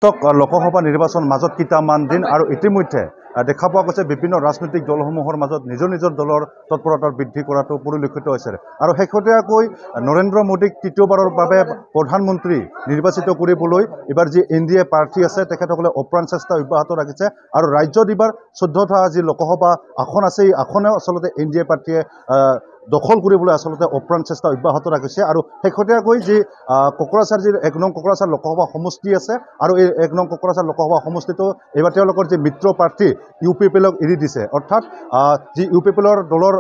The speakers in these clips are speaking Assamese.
লোকসভা নিৰ্বাচন মাজত কেইটামান দিন আৰু ইতিমধ্যে দেখা পোৱা গৈছে বিভিন্ন ৰাজনৈতিক দলসমূহৰ মাজত নিজৰ নিজৰ দলৰ তৎপৰতা বৃদ্ধি কৰাটো পৰিলক্ষিত হৈছে আৰু শেহতীয়াকৈ নৰেন্দ্ৰ মোদীক তৃতীয়বাৰৰ বাবে প্ৰধানমন্ত্ৰী নিৰ্বাচিত কৰিবলৈ এবাৰ যি NDA প্ৰাৰ্থী আছে তেখেতসকলে অপ্ৰাণ চেষ্টা অব্যাহত ৰাখিছে আৰু ৰাজ্যত এবাৰ 14টা যি লোকসভা আসন আছে এই আসনে আচলতে NDA প্ৰাৰ্থীয়ে দখল কৰিবলৈ আচলতে অপ্ৰাণ চেষ্টা অব্যাহত ৰাখিছে আৰু শেহতীয়াকৈ যি কোকৰাঝাৰ যি 1 নং কোকৰাঝাৰ লোকসভা সমষ্টি আছে আৰু এই 1 নং কোকৰাঝাৰ লোকসভা সমষ্টিটো এবাৰ তেওঁলোকৰ যি মিত্ৰ প্ৰাৰ্থী UPPLক এৰি দিছে অৰ্থাৎ যি UPPLৰ দলৰ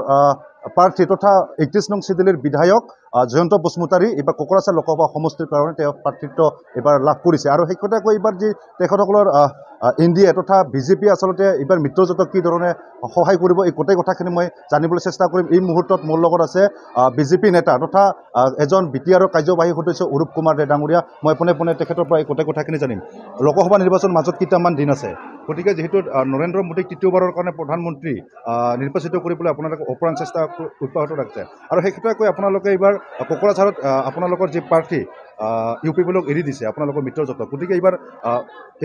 প্ৰাৰ্থী তথা 31 নং চিডিলিৰ বিধায়ক জয়ন্ত বসুমতাৰী এবাৰ কোকৰাঝাৰ লোকসভা সমষ্টিৰ কাৰণে তেওঁ প্ৰাৰ্থিত্ব এবাৰ লাভ কৰিছে আৰু শেহতীয়াকৈ এবাৰ যি তেখেতসকলৰ NDA তথা বিজেপি আচলতে এবাৰ মিত্ৰজোঁটক কি ধৰণে সহায় কৰিব এই গোটেই কথাখিনি মই জানিবলৈ চেষ্টা কৰিম এই মুহূৰ্তত মোৰ লগত আছে বিজেপি নেতা তথা এজন BTRৰ কাৰ্যবাহী সদস্য অৰূপ কুমাৰ দে ডাঙৰীয়া মই পোনে পোনে তেখেতৰ পৰা এই গোটেই কথাখিনি জানিম লোকসভা নিৰ্বাচন মাজত কেইটামান দিন আছে গতিকে যেহেতু নৰেন্দ্ৰ মোদীক তৃতীয়বাৰৰ কাৰণে প্ৰধানমন্ত্ৰী নিৰ্বাচিত কৰিবলৈ আপোনালোকে অপ্ৰাণ চেষ্টা অব্যাহত ৰাখিছে আৰু শেহতীয়াকৈ আপোনালোকে এইবাৰ কোকৰাঝাৰত আপোনালোকৰ যি প্ৰাৰ্থী UPPLক এৰি দিছে আপোনালোকৰ মিত্ৰজোঁটক গতিকে এইবাৰ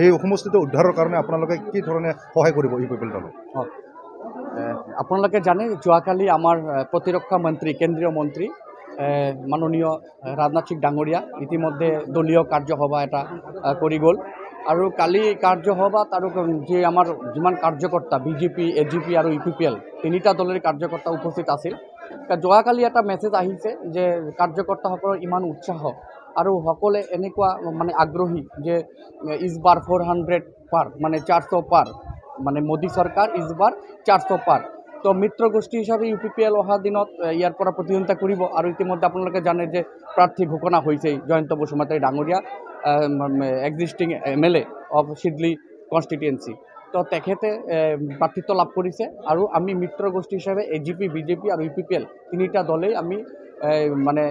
এই সমষ্টিটো উদ্ধাৰৰ কাৰণে আপোনালোকে কি ধৰণে সহায় কৰিব UPPL দলক আপোনালোকে জানে যোৱাকালি আমাৰ প্ৰতিৰক্ষা মন্ত্ৰী কেন্দ্ৰীয় মন্ত্ৰী মাননীয় ৰাজনাথ সিং ডাঙৰীয়া ইতিমধ্যে দলীয় কাৰ্যসভা এটা কৰি গ'ল আৰু কালি কাৰ্যসভাত আৰু যে আমাৰ যিমান কাৰ্যকৰ্তা BJP AGP আৰু UPPL তিনিটা দলৰ কাৰ্যকৰ্তা উপস্থিত আছিল যোৱাকালি এটা মেছেজ আহিছে যে কাৰ্যকৰ্তাসকলৰ ইমান উৎসাহ আৰু সকলে এনেকুৱা মানে আগ্ৰহী যে ইছবাৰ 400 পাৰ মানে 400 পাৰ মানে মোদী চৰকাৰ ইছবাৰ 400 পাৰ তো মিত্ৰ গোষ্ঠী হিচাপে UPPL অহা দিনত ইয়াৰ পৰা প্ৰতিদ্বন্দ্বিতা কৰিব আৰু ইতিমধ্যে আপোনালোকে জানে যে প্ৰাৰ্থী ঘোষণা হৈছে জয়ন্ত বসুমতাৰী ডাঙৰীয়া existing MLA of Sidli constituency তো তেখেতে প্ৰাৰ্থিত্ব লাভ কৰিছে আৰু আমি মিত্ৰ গোষ্ঠী হিচাপে AGP BJP আৰু UPPL তিনিটা দলেই আমি মানে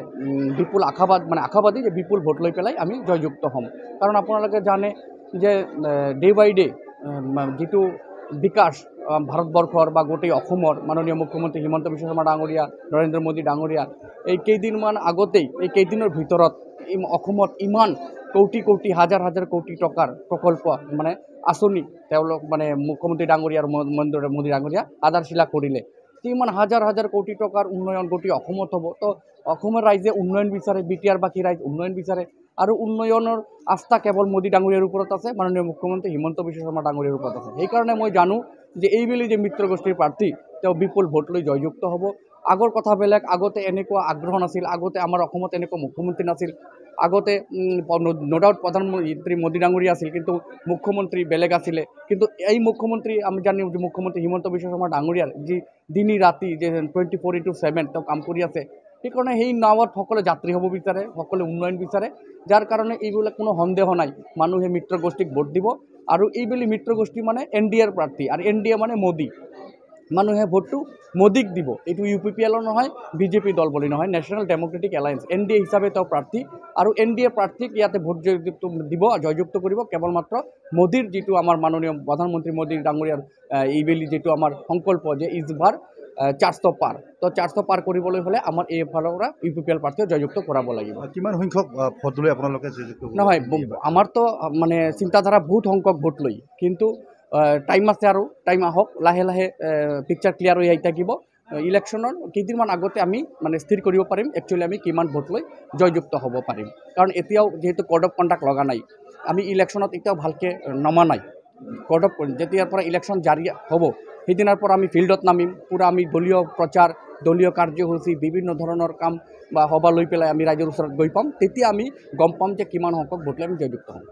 বিপুল আশাবাদী যে বিপুল ভোট লৈ পেলাই আমি জয়যুক্ত হ'ম কাৰণ আপোনালোকে জানে যে ডে বাই ডে যিটো বিকাশ ভাৰতবৰ্ষৰ বা গোটেই অসমৰ মাননীয় মুখ্যমন্ত্ৰী হিমন্ত বিশ্ব শৰ্মা ডাঙৰীয়া নৰেন্দ্ৰ মোদী ডাঙৰীয়া এই কেইদিনমান আগতেই এই কেইদিনৰ ভিতৰত অসমত ইমান কোটি হাজাৰ কোটি টকাৰ প্ৰকল্প মানে আঁচনি তেওঁলোক মানে মুখ্যমন্ত্ৰী ডাঙৰীয়া আৰু মোদী ডাঙৰীয়া আধাৰশিলা কৰিলে ইমান হাজাৰ কোটি টকাৰ উন্নয়ন গোটেই অসমত হ'ব তো অসমৰ ৰাইজে উন্নয়ন বিচাৰে BTR বাকী ৰাইজ উন্নয়ন বিচাৰে আৰু উন্নয়নৰ আস্থা কেৱল মোদী ডাঙৰীয়াৰ ওপৰত আছে মাননীয় মুখ্যমন্ত্ৰী হিমন্ত বিশ্ব শৰ্মা ডাঙৰীয়াৰ ওপৰত আছে সেইকাৰণে মই জানো যে এইবেলি যে মিত্ৰ গোষ্ঠীৰ প্ৰাৰ্থী তেওঁ বিপুল ভোট লৈ জয়যুক্ত হ'ব আগৰ কথা বেলেগ আগতে এনেকুৱা আগ্ৰহ নাছিল আগতে আমাৰ অসমত এনেকুৱা মুখ্যমন্ত্ৰী নাছিল আগতে নো ডাউট প্ৰধানমন্ত্ৰী মোদী ডাঙৰীয়া আছিল কিন্তু মুখ্যমন্ত্ৰী বেলেগ আছিলে কিন্তু এই মুখ্যমন্ত্ৰী আমি জানো যে মুখ্যমন্ত্ৰী হিমন্ত বিশ্ব শৰ্মা ডাঙৰীয়াৰ যি দিনী ৰাতি যে 24/7 তেওঁ কাম কৰি আছে সেইকাৰণে সেই নাৱত সকলোৱে যাত্ৰী হ'ব বিচাৰে সকলোৱে উন্নয়ন বিচাৰে যাৰ কাৰণে এইবিলাক কোনো সন্দেহ নাই মানুহে মিত্ৰ গোষ্ঠীক ভোট দিব আৰু এইবেলি মিত্ৰ গোষ্ঠী মানে NDAৰ প্ৰাৰ্থী আৰু NDA মানে মোদী মানুহে ভোটটো মোদীক দিব এইটো UPPLৰ নহয় BJP দল বুলি নহয় নেশ্যনেল ডেমক্ৰেটিক এলায়েন্স NDA হিচাপে তেওঁ প্ৰাৰ্থী আৰু NDA প্ৰাৰ্থীক ইয়াতে ভোট দিব জয়যুক্ত কৰিব কেৱল মাত্ৰ মোদীৰ যিটো আমাৰ মাননীয় প্ৰধানমন্ত্ৰী মোদী ডাঙৰীয়াৰ এইবেলি যিটো আমাৰ সংকল্প যে ইছবাৰ 400 পাৰ তো 400 পাৰ কৰিবলৈ হ'লে আমাৰ এইফালৰ পৰা UPPL প্ৰাৰ্থীয়ে জয়যুক্ত কৰাব লাগিব কিমান সংখ্যক ভোট লৈ আপোনালোকে জয়যুক্ত নহয় আমাৰতো মানে চিন্তাধাৰা বহুত সংখ্যক ভোট লৈ কিন্তু টাইম আছে আৰু টাইম আহক লাহে লাহে পিকচাৰ ক্লিয়াৰ হৈ আহি থাকিব ইলেকশ্যনৰ কেইদিনমান আগতে আমি মানে স্থিৰ কৰিব পাৰিম একচুৱেলি আমি কিমান ভোট লৈ জয়যুক্ত হ'ব পাৰিম কাৰণ এতিয়াও যিহেতু কোড অফ কণ্ডাক্ট লগা নাই আমি ইলেকশ্যনত এতিয়াও ভালকৈ নমা নাই কোড অফ যেতিয়াৰ পৰা ইলেকশ্যন জাৰি হ'ব সেইদিনাৰ পৰা আমি ফিল্ডত নামিম পুৰা আমি দলীয় প্ৰচাৰ দলীয় কাৰ্যসূচী বিভিন্ন ধৰণৰ কাম বা সভা লৈ পেলাই আমি ৰাইজৰ ওচৰত গৈ পাম তেতিয়া আমি গম পাম যে কিমান সংখ্যক ভোট লৈ আমি জয়যুক্ত হ'ম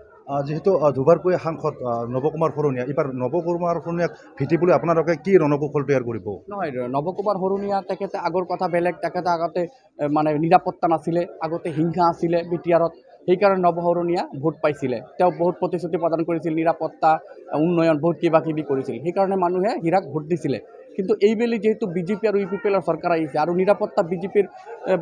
যেহেতু দুবাৰকৈ সাংসদ নৱকুমাৰ শৰণীয়া এইবাৰ নৱকুমাৰ শৰণীয়াক ভিটিবলৈ আপোনালোকে কি ৰণকৌশল তৈয়াৰ কৰিব নহয় নৱকুমাৰ শৰণীয়া তেখেতে আগৰ কথা বেলেগ তেখেতে আগতে মানে নিৰাপত্তা নাছিলে আগতে হিংসা আছিলে BTRত সেইকাৰণে নৱ শৰণীয়া ভোট পাইছিলে তেওঁ বহুত প্ৰতিশ্ৰুতি প্ৰদান কৰিছিল নিৰাপত্তা উন্নয়ন বহুত কিবা কিবি কৰিছিল সেইকাৰণে মানুহে হীৰাক ভোট দিছিলে কিন্তু এইবেলি যেহেতু BJP আৰু UPPLৰ চৰকাৰ আহিছে আৰু নিৰাপত্তা BJPৰ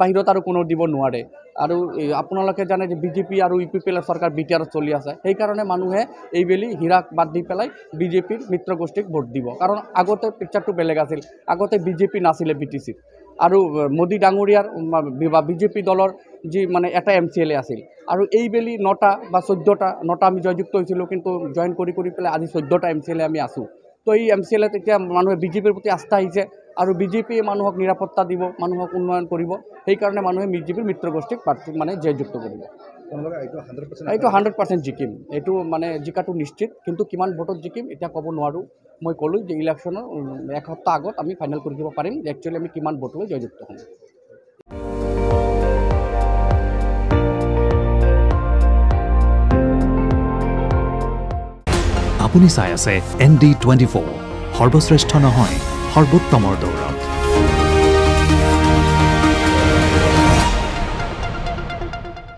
বাহিৰত আৰু কোনো দিব নোৱাৰে আৰু আপোনালোকে জানে যে BJP আৰু UPPLৰ চৰকাৰ BTRত চলি আছে সেইকাৰণে মানুহে এইবেলি হীৰাক বাদ দি পেলাই BJPৰ মিত্ৰ গোষ্ঠীক ভোট দিব কাৰণ আগতে পিকচাৰটো বেলেগ আছিল আগতে BJP নাছিলে BTCত আৰু মোদী ডাঙৰীয়াৰ বা বিজেপি দলৰ যি মানে এটা MCLA আছিল আৰু এইবেলি 9টা বা 14টা আমি জয়যুক্ত হৈছিলোঁ কিন্তু জইন কৰি পেলাই আজি 14টা MCLA আমি আছোঁ তো এই MCLA তেতিয়া মানুহে বিজেপিৰ প্ৰতি আস্থা আহিছে আৰু বিজেপিয়ে মানুহক নিৰাপত্তা দিব মানুহক উন্নয়ন কৰিব সেইকাৰণে মানুহে বিজেপিৰ মিত্ৰগোষ্ঠীক প্ৰাৰ্থী মানে জয়যুক্ত কৰিব এইটো 100% জিকিম এইটো মানে জিকাটো নিশ্চিত কিন্তু কিমান ভোটত জিকিম এতিয়া ক'ব নোৱাৰোঁ মই ক'লোঁ যে ইলেকশ্যনৰ এসপ্তাহ আগত আমি ফাইনেল কৰি দিব পাৰিম যে একচুৱেলি আমি কিমান ভোট লৈ জয়যুক্ত হ'ম আপুনি চাই আছে ND24 সৰ্বশ্ৰেষ্ঠ নহয় সৰ্বোত্তমৰ দৌৰ